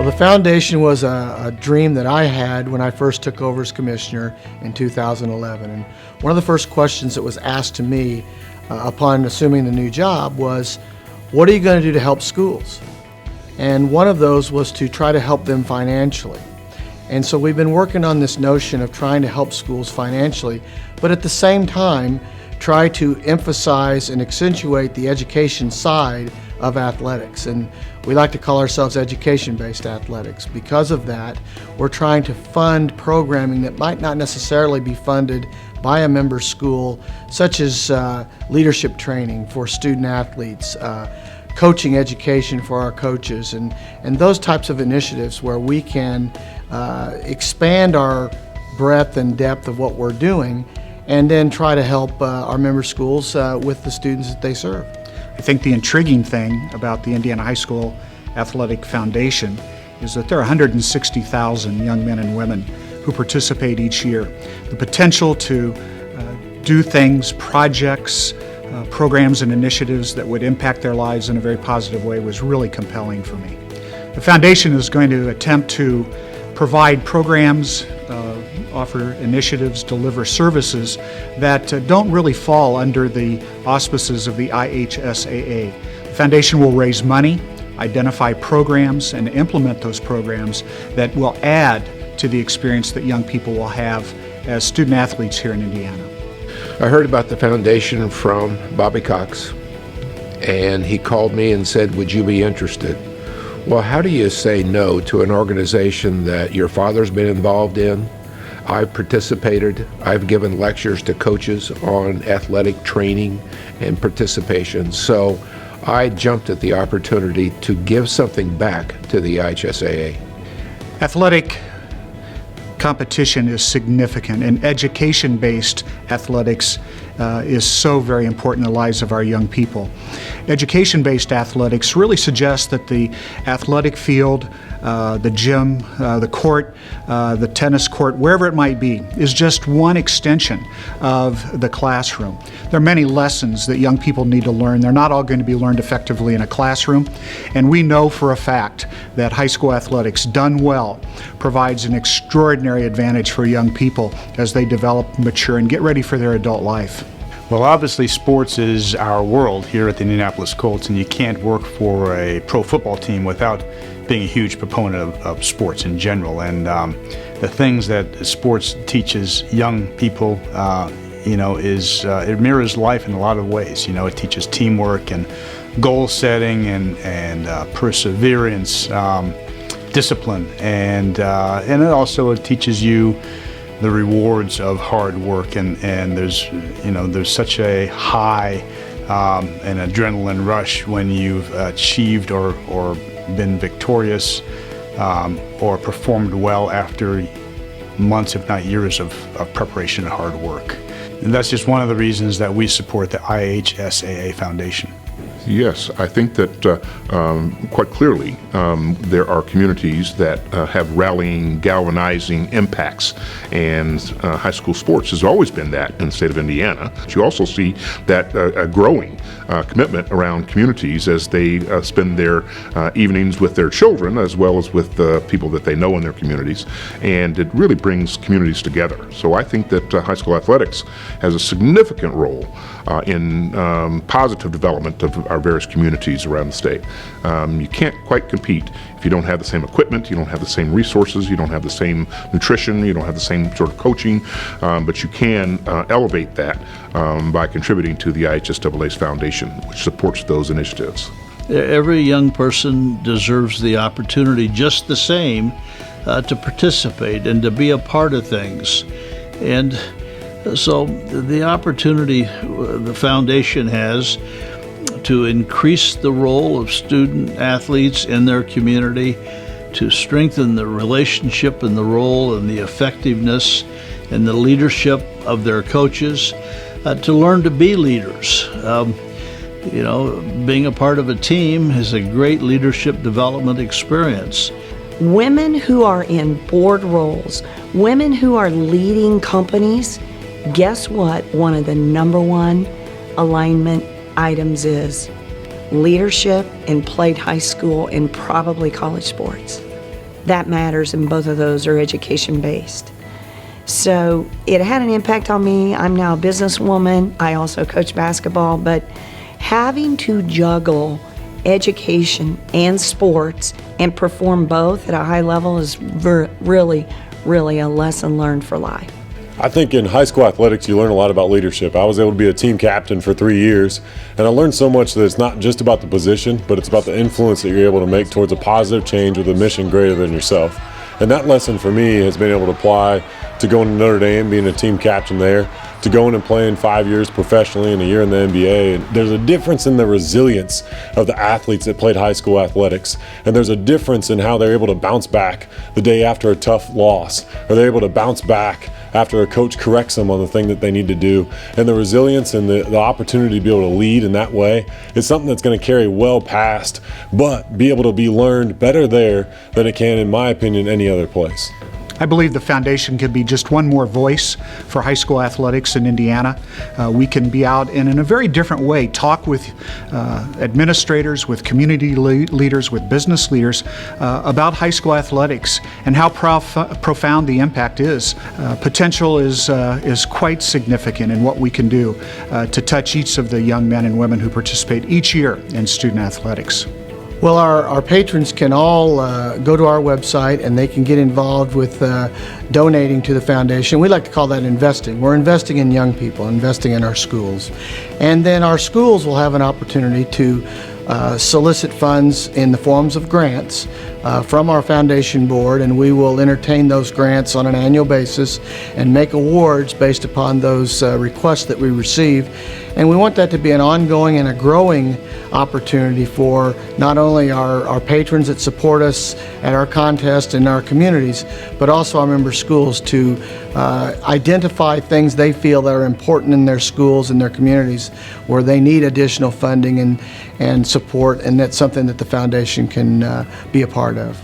Well, the foundation was a dream that I had when I first took over as commissioner in 2011. And one of the first questions that was asked to me upon assuming the new job was, what are you going to do to help schools? And one of those was to try to help them financially. And so we've been working on this notion of trying to help schools financially, but at the same time, try to emphasize and accentuate the education side of athletics. And we like to call ourselves education-based athletics. Because of that, we're trying to fund programming that might not necessarily be funded by a member school, such as leadership training for student athletes, coaching education for our coaches, and those types of initiatives where we can expand our breadth and depth of what we're doing, and then try to help our member schools with the students that they serve. I think the intriguing thing about the Indiana High School Athletic Foundation is that there are 160,000 young men and women who participate each year. The potential to do things, projects, programs and initiatives that would impact their lives in a very positive way was really compelling for me. The foundation is going to attempt to provide programs, offer initiatives, deliver services that don't really fall under the auspices of the IHSAA. The foundation will raise money, identify programs, and implement those programs that will add to the experience that young people will have as student athletes here in Indiana. I heard about the foundation from Bobby Cox, and he called me and said, would you be interested? Well, how do you say no to an organization that your father's been involved in? I've participated, I've given lectures to coaches on athletic training and participation, so I jumped at the opportunity to give something back to the IHSAA. Athletic competition is significant, and education-based athletics is so very important in the lives of our young people. Education-based athletics really suggests that the athletic field, the gym, the court, the tennis court, wherever it might be, is just one extension of the classroom. There are many lessons that young people need to learn. They're not all going to be learned effectively in a classroom, and we know for a fact that high school athletics, done well, provides an extraordinary advantage for young people as they develop, mature, and get ready for their adult life. Well, obviously sports is our world here at the Indianapolis Colts, and you can't work for a pro football team without being a huge proponent of sports in general. And the things that sports teaches young people, it mirrors life in a lot of ways. You know, it teaches teamwork and goal setting and perseverance, discipline, and it also teaches you the rewards of hard work, and there's such a high an adrenaline rush when you've achieved or been victorious or performed well after months, if not years, of preparation and hard work. And that's just one of the reasons that we support the IHSAA Foundation. Yes, I think that quite clearly there are communities that have rallying, galvanizing impacts, and high school sports has always been that in the state of Indiana. But you also see that a growing commitment around communities as they spend their evenings with their children as well as with the people that they know in their communities, and it really brings communities together. So I think that high school athletics has a significant role in positive development of our various communities around the state. You can't quite compete if you don't have the same equipment, you don't have the same resources, you don't have the same nutrition, you don't have the same sort of coaching, but you can elevate that by contributing to the IHSAA's foundation, which supports those initiatives. Every young person deserves the opportunity just the same to participate and to be a part of things. And so the opportunity the foundation has to increase the role of student athletes in their community, to strengthen the relationship and the role and the effectiveness and the leadership of their coaches, to learn to be leaders. Being a part of a team is a great leadership development experience. Women who are in board roles, women who are leading companies, guess what one of the #1 alignment items is? Leadership in played high school and probably college sports. that matters, and both of those are education-based. So it had an impact on me. I'm now a businesswoman. I also coach basketball, but having to juggle education and sports and perform both at a high level is really, really a lesson learned for life. I think in high school athletics, you learn a lot about leadership. I was able to be a team captain for 3 years, and I learned so much that it's not just about the position, but it's about the influence that you're able to make towards a positive change with a mission greater than yourself. And that lesson for me has been able to apply to going to Notre Dame, being a team captain there, to going and playing 5 years professionally and a year in the NBA. And there's a difference in the resilience of the athletes that played high school athletics. And there's a difference in how they're able to bounce back the day after a tough loss, or they're able to bounce back after a coach corrects them on the thing that they need to do. And the resilience and the opportunity to be able to lead in that way is something that's going to carry well past, but be able to be learned better there than it can, in my opinion, any other place. I believe the foundation can be just one more voice for high school athletics in Indiana. We can be out and in a very different way talk with administrators, with community leaders, with business leaders about high school athletics and how profound the impact is. Potential is quite significant in what we can do to touch each of the young men and women who participate each year in student athletics. Well, our patrons can all go to our website and they can get involved with donating to the foundation. We like to call that investing. We're investing in young people, investing in our schools. And then our schools will have an opportunity to solicit funds in the forms of grants from our foundation board, and we will entertain those grants on an annual basis and make awards based upon those requests that we receive. And we want that to be an ongoing and a growing opportunity for not only our patrons that support us at our contest in our communities, but also our member schools to identify things they feel that are important in their schools and their communities where they need additional funding and support, and that's something that the foundation can be a part of.